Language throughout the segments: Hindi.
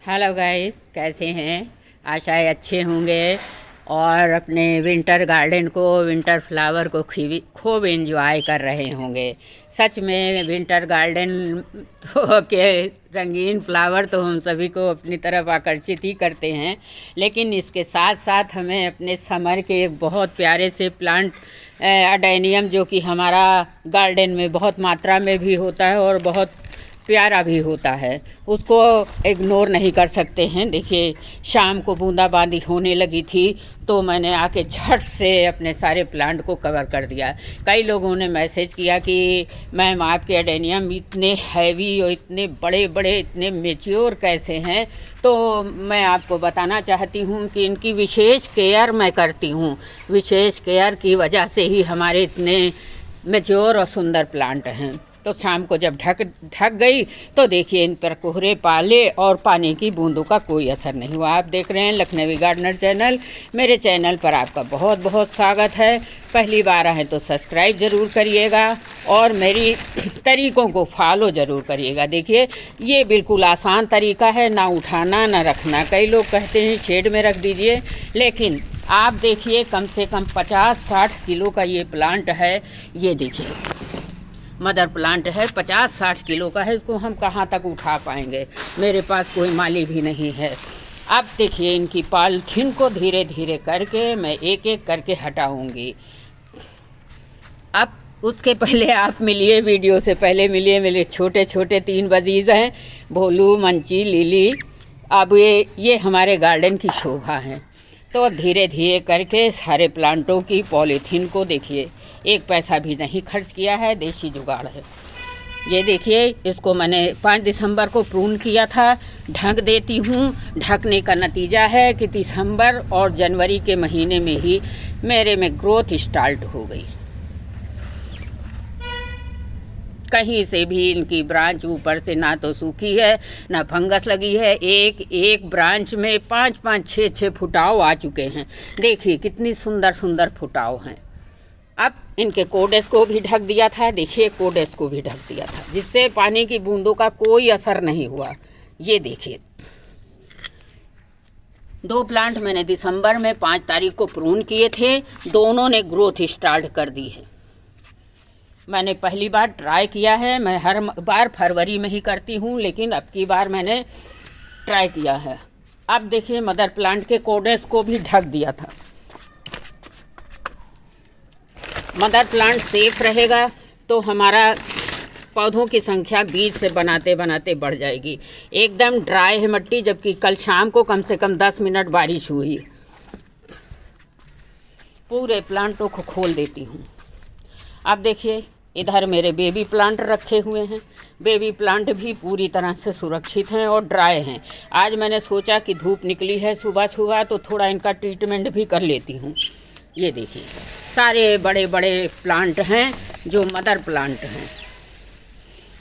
हेलो गाइस, कैसे हैं? आशा है अच्छे होंगे और अपने विंटर गार्डन को, विंटर फ्लावर को खूब एंजॉय कर रहे होंगे। सच में विंटर गार्डन तो के रंगीन फ्लावर तो हम सभी को अपनी तरफ आकर्षित ही करते हैं, लेकिन इसके साथ साथ हमें अपने समर के एक बहुत प्यारे से प्लांट अडेनियम, जो कि हमारा गार्डन में बहुत मात्रा में भी होता है और बहुत प्यारा भी होता है, उसको इग्नोर नहीं कर सकते हैं। देखिए, शाम को बूंदाबांदी होने लगी थी तो मैंने आके झट से अपने सारे प्लांट को कवर कर दिया। कई लोगों ने मैसेज किया कि मैम आपके एडेनियम इतने हैवी और इतने बड़े बड़े, इतने मेच्योर कैसे हैं? तो मैं आपको बताना चाहती हूँ कि इनकी विशेष केयर मैं करती हूँ। विशेष केयर की वजह से ही हमारे इतने मेच्योर और सुंदर प्लांट हैं। तो शाम को जब ढक गई तो देखिए, इन पर कोहरे, पाले और पानी की बूंदों का कोई असर नहीं हुआ। आप देख रहे हैं लखनवी गार्डनर चैनल। मेरे चैनल पर आपका बहुत बहुत स्वागत है। पहली बार आए तो सब्सक्राइब ज़रूर करिएगा और मेरी तरीक़ों को फॉलो ज़रूर करिएगा। देखिए, ये बिल्कुल आसान तरीका है, ना उठाना ना रखना। कई लोग कहते हैं शेड में रख दीजिए, लेकिन आप देखिए कम से कम 50-60 किलो का ये प्लांट है। ये देखिए, मदर प्लांट है, 50-60 किलो का है। इसको हम कहाँ तक उठा पाएंगे? मेरे पास कोई माली भी नहीं है। अब देखिए, इनकी पॉलीथीन को धीरे धीरे करके मैं एक एक करके हटाऊंगी। अब उसके पहले आप मिलिए, वीडियो से पहले मिलिए मेरे छोटे छोटे 3 बजीज़ हैं, भोलू, मंची, लिली। अब ये हमारे गार्डन की शोभा है। तो धीरे धीरे करके सारे प्लांटों की पॉलीथीन को देखिए, एक पैसा भी नहीं खर्च किया है, देसी जुगाड़ है। ये देखिए, इसको मैंने 5 दिसंबर को प्रून किया था। ढक देती हूँ। ढकने का नतीजा है कि दिसंबर और जनवरी के महीने में ही मेरे में ग्रोथ स्टार्ट हो गई। कहीं से भी इनकी ब्रांच ऊपर से ना तो सूखी है ना फंगस लगी है। एक एक ब्रांच में 5-5, 6-6 फुटाव आ चुके हैं। देखिए कितनी सुंदर सुंदर फुटाव हैं। अब इनके कोडेस को भी ढक दिया था। देखिए, कोडेस को भी ढक दिया था, जिससे पानी की बूंदों का कोई असर नहीं हुआ। ये देखिए, 2 प्लांट मैंने दिसंबर में 5 तारीख को प्रून किए थे। दोनों ने ग्रोथ स्टार्ट कर दी है। मैंने पहली बार ट्राई किया है। मैं हर बार फरवरी में ही करती हूँ, लेकिन अब की बार मैंने ट्राई किया है। अब देखिए, मदर प्लांट के कोडेस को भी ढक दिया था। मदर प्लांट सेफ रहेगा तो हमारा पौधों की संख्या बीज से बनाते बनाते बढ़ जाएगी। एकदम ड्राई है मिट्टी, जबकि कल शाम को कम से कम 10 मिनट बारिश हुई। पूरे प्लांटों को खोल देती हूँ। अब देखिए, इधर मेरे बेबी प्लांट रखे हुए हैं। बेबी प्लांट भी पूरी तरह से सुरक्षित हैं और ड्राई हैं। आज मैंने सोचा कि धूप निकली है सुबह सुबह, तो थोड़ा इनका ट्रीटमेंट भी कर लेती हूँ। ये देखिए, सारे बड़े बड़े प्लांट हैं जो मदर प्लांट हैं।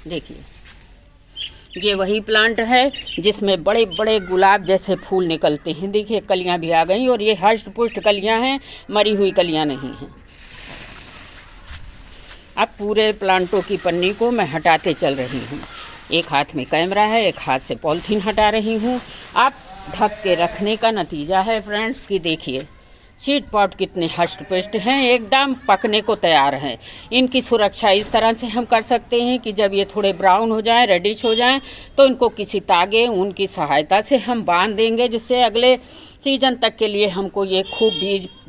देखिए, ये वही प्लांट है जिसमें बड़े बड़े गुलाब जैसे फूल निकलते हैं। देखिए, कलियां भी आ गई और ये हष्ट पुष्ट कलियां हैं, मरी हुई कलियां नहीं हैं। अब पूरे प्लांटों की पन्नी को मैं हटाते चल रही हूँ। एक हाथ में कैमरा है, एक हाथ से पॉलीथीन हटा रही हूँ। अब ढक के रखने का नतीजा है फ्रेंड्स कि देखिए, सीड पॉट कितने हष्ट पुष्ट हैं, एकदम पकने को तैयार हैं। इनकी सुरक्षा इस तरह से हम कर सकते हैं कि जब ये थोड़े ब्राउन हो जाएं, रेडिश हो जाएं, तो इनको किसी तागे, ऊन की सहायता से हम बांध देंगे, जिससे अगले सीजन तक के लिए हमको ये खूब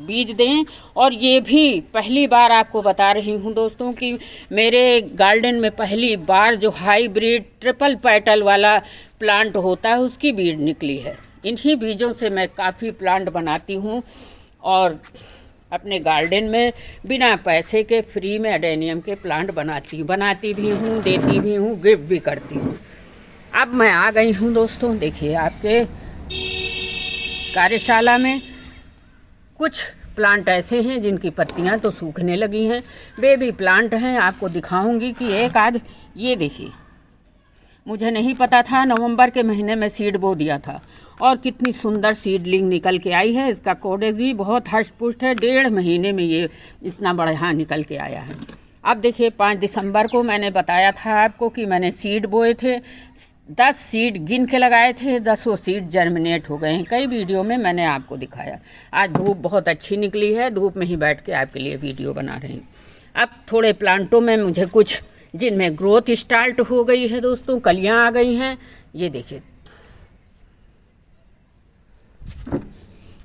बीज दें। और ये भी पहली बार आपको बता रही हूँ दोस्तों कि मेरे गार्डन में पहली बार जो हाईब्रिड ट्रिपल पेटल वाला प्लांट होता है, उसकी बीज निकली है। इन्हीं बीजों से मैं काफ़ी प्लांट बनाती हूँ और अपने गार्डन में बिना पैसे के फ्री में एडेनियम के प्लांट बनाती भी हूँ, देती भी हूँ, गिफ्ट भी करती हूँ। अब मैं आ गई हूँ दोस्तों, देखिए आपके कार्यशाला में। कुछ प्लांट ऐसे हैं जिनकी पत्तियाँ तो सूखने लगी हैं, बेबी प्लांट हैं। आपको दिखाऊंगी कि एक आध, ये देखिए, मुझे नहीं पता था, नवंबर के महीने में सीड बो दिया था और कितनी सुंदर सीडलिंग निकल के आई है। इसका कोडेस भी बहुत हष्ट पुष्ट है। 1.5 महीने में ये इतना बड़ा निकल के आया है। अब देखिए, 5 दिसंबर को मैंने बताया था आपको कि मैंने सीड बोए थे। 10 सीड गिन के लगाए थे, 10 सीड जर्मिनेट हो गए हैं। कई वीडियो में मैंने आपको दिखाया। आज धूप बहुत अच्छी निकली है, धूप में ही बैठ के आपके लिए वीडियो बना रही हूँ। अब थोड़े प्लांटों में मुझे कुछ जिनमें ग्रोथ स्टार्ट हो गई है दोस्तों, कलियाँ आ गई हैं। ये देखिए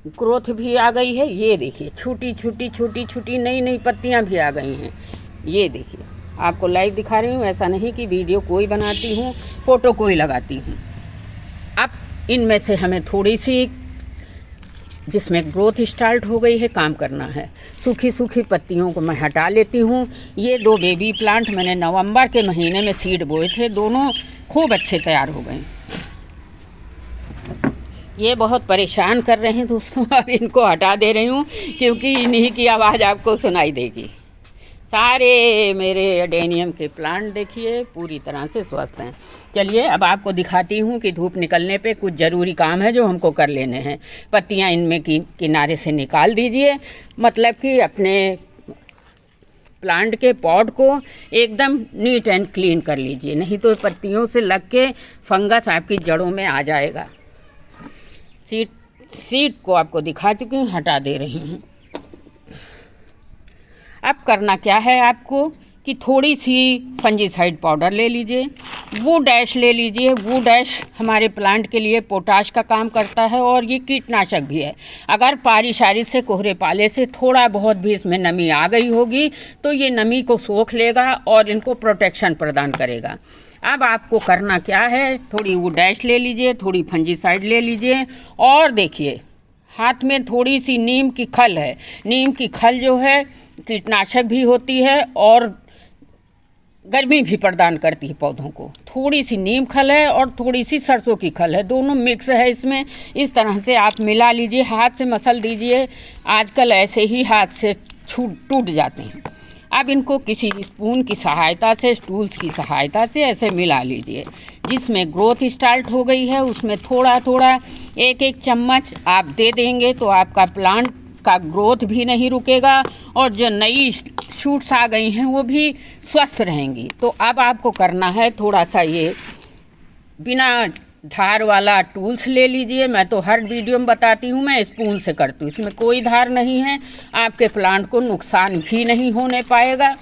ग्रोथ भी आ गई है। ये देखिए छोटी छोटी नई नई पत्तियाँ भी आ गई हैं। ये देखिए आपको लाइव दिखा रही हूँ, ऐसा नहीं कि वीडियो कोई बनाती हूँ, फ़ोटो कोई लगाती हूँ। अब इनमें से हमें थोड़ी सी जिसमें ग्रोथ स्टार्ट हो गई है काम करना है। सूखी पत्तियों को मैं हटा लेती हूँ। ये 2 बेबी प्लांट मैंने नवंबर के महीने में सीड बोए थे, दोनों खूब अच्छे तैयार हो गए। ये बहुत परेशान कर रहे हैं दोस्तों, अब इनको हटा दे रही हूँ क्योंकि इन्हीं की आवाज़ आपको सुनाई देगी। सारे मेरे एडेनियम के प्लांट देखिए पूरी तरह से स्वस्थ हैं। चलिए अब आपको दिखाती हूँ कि धूप निकलने पे कुछ ज़रूरी काम है जो हमको कर लेने हैं। पत्तियाँ इनमें की किनारे से निकाल दीजिए, मतलब कि अपने प्लांट के पॉट को एकदम नीट एंड क्लीन कर लीजिए, नहीं तो पत्तियों से लग के फंगस आपकी जड़ों में आ जाएगा। सीड को आपको दिखा चुकी हूँ, हटा दे रही हूँ। अब करना क्या है आपको कि थोड़ी सी फंजीसाइड पाउडर ले लीजिए, वो डैश ले लीजिए। वो डैश हमारे प्लांट के लिए पोटाश का काम करता है और ये कीटनाशक भी है। अगर बारिश से कोहरे पाले से थोड़ा बहुत भी इसमें नमी आ गई होगी तो ये नमी को सोख लेगा और इनको प्रोटेक्शन प्रदान करेगा। अब आपको करना क्या है, थोड़ी वो डैश ले लीजिए, थोड़ी फंजीसाइड ले लीजिए और देखिए हाथ में थोड़ी सी नीम की खल है। नीम की खल जो है कीटनाशक भी होती है और गर्मी भी प्रदान करती है पौधों को। थोड़ी सी नीम खल है और थोड़ी सी सरसों की खल है, दोनों मिक्स है इसमें। इस तरह से आप मिला लीजिए, हाथ से मसल दीजिए। आजकल ऐसे ही हाथ से टूट जाते हैं। अब इनको किसी स्पून की सहायता से, टूल्स की सहायता से ऐसे मिला लीजिए। जिसमें ग्रोथ स्टार्ट हो गई है उसमें थोड़ा थोड़ा 1-1 चम्मच आप दे देंगे तो आपका प्लांट का ग्रोथ भी नहीं रुकेगा और जो नई शूट्स आ गई हैं वो भी स्वस्थ रहेंगी। तो अब आपको करना है थोड़ा सा ये बिना धार वाला टूल्स ले लीजिए। मैं तो हर वीडियो में बताती हूँ, मैं स्पून से करती हूँ, इसमें कोई धार नहीं है, आपके प्लांट को नुकसान भी नहीं होने पाएगा।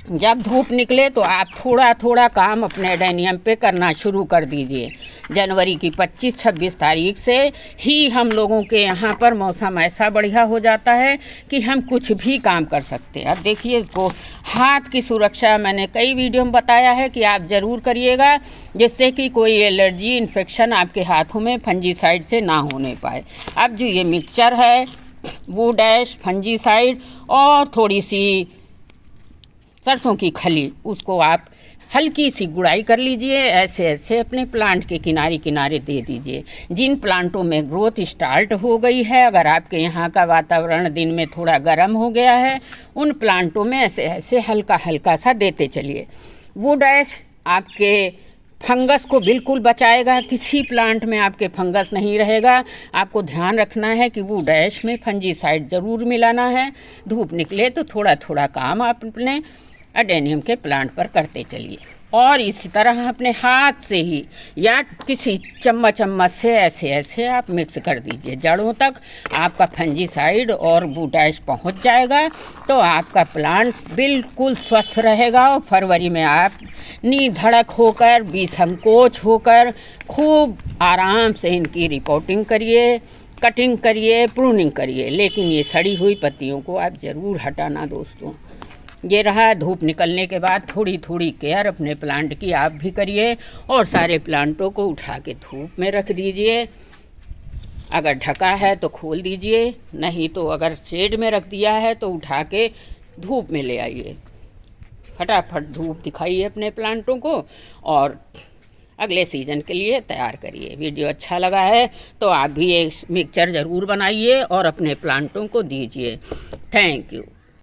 जब धूप निकले तो आप थोड़ा थोड़ा काम अपने एडेनियम पे करना शुरू कर दीजिए। जनवरी की 25-26 तारीख से ही हम लोगों के यहाँ पर मौसम ऐसा बढ़िया हो जाता है कि हम कुछ भी काम कर सकते हैं। अब देखिए इसको हाथ की सुरक्षा मैंने कई वीडियो में बताया है कि आप ज़रूर करिएगा, जिससे कि कोई एलर्जी इन्फेक्शन आपके हाथों में फंजीसाइड से ना होने पाए। अब जो ये मिक्सचर है वो डैश, फंजीसाइड और थोड़ी सी सरसों की खली, उसको आप हल्की सी गुड़ाई कर लीजिए। ऐसे ऐसे अपने प्लांट के किनारे किनारे दे दीजिए। जिन प्लांटों में ग्रोथ स्टार्ट हो गई है, अगर आपके यहाँ का वातावरण दिन में थोड़ा गर्म हो गया है, उन प्लांटों में ऐसे ऐसे हल्का हल्का सा देते चलिए। वो डैश आपके फंगस को बिल्कुल बचाएगा, किसी प्लांट में आपके फंगस नहीं रहेगा। आपको ध्यान रखना है कि वो डैश में फंजीसाइड ज़रूर मिलाना है। धूप निकले तो थोड़ा थोड़ा काम आप अपने एडेनियम के प्लांट पर करते चलिए और इसी तरह अपने हाथ से ही या किसी चम्मच से ऐसे ऐसे आप मिक्स कर दीजिए जड़ों तक। आपका फंजीसाइड और बूटाइस पहुंच जाएगा तो आपका प्लांट बिल्कुल स्वस्थ रहेगा और फरवरी में आप निधड़क होकर, विसंकोच होकर खूब आराम से इनकी रिपोर्टिंग करिए, कटिंग करिए, प्रूनिंग करिए। लेकिन ये सड़ी हुई पत्तियों को आप ज़रूर हटाना दोस्तों। ये रहा, धूप निकलने के बाद थोड़ी थोड़ी केयर अपने प्लांट की आप भी करिए और सारे प्लांटों को उठा के धूप में रख दीजिए। अगर ढका है तो खोल दीजिए, नहीं तो अगर शेड में रख दिया है तो उठा के धूप में ले आइए। फटाफट धूप दिखाइए अपने प्लांटों को और अगले सीज़न के लिए तैयार करिए। वीडियो अच्छा लगा है तो आप भी एक मिक्सचर ज़रूर बनाइए और अपने प्लांटों को दीजिए। Thank you.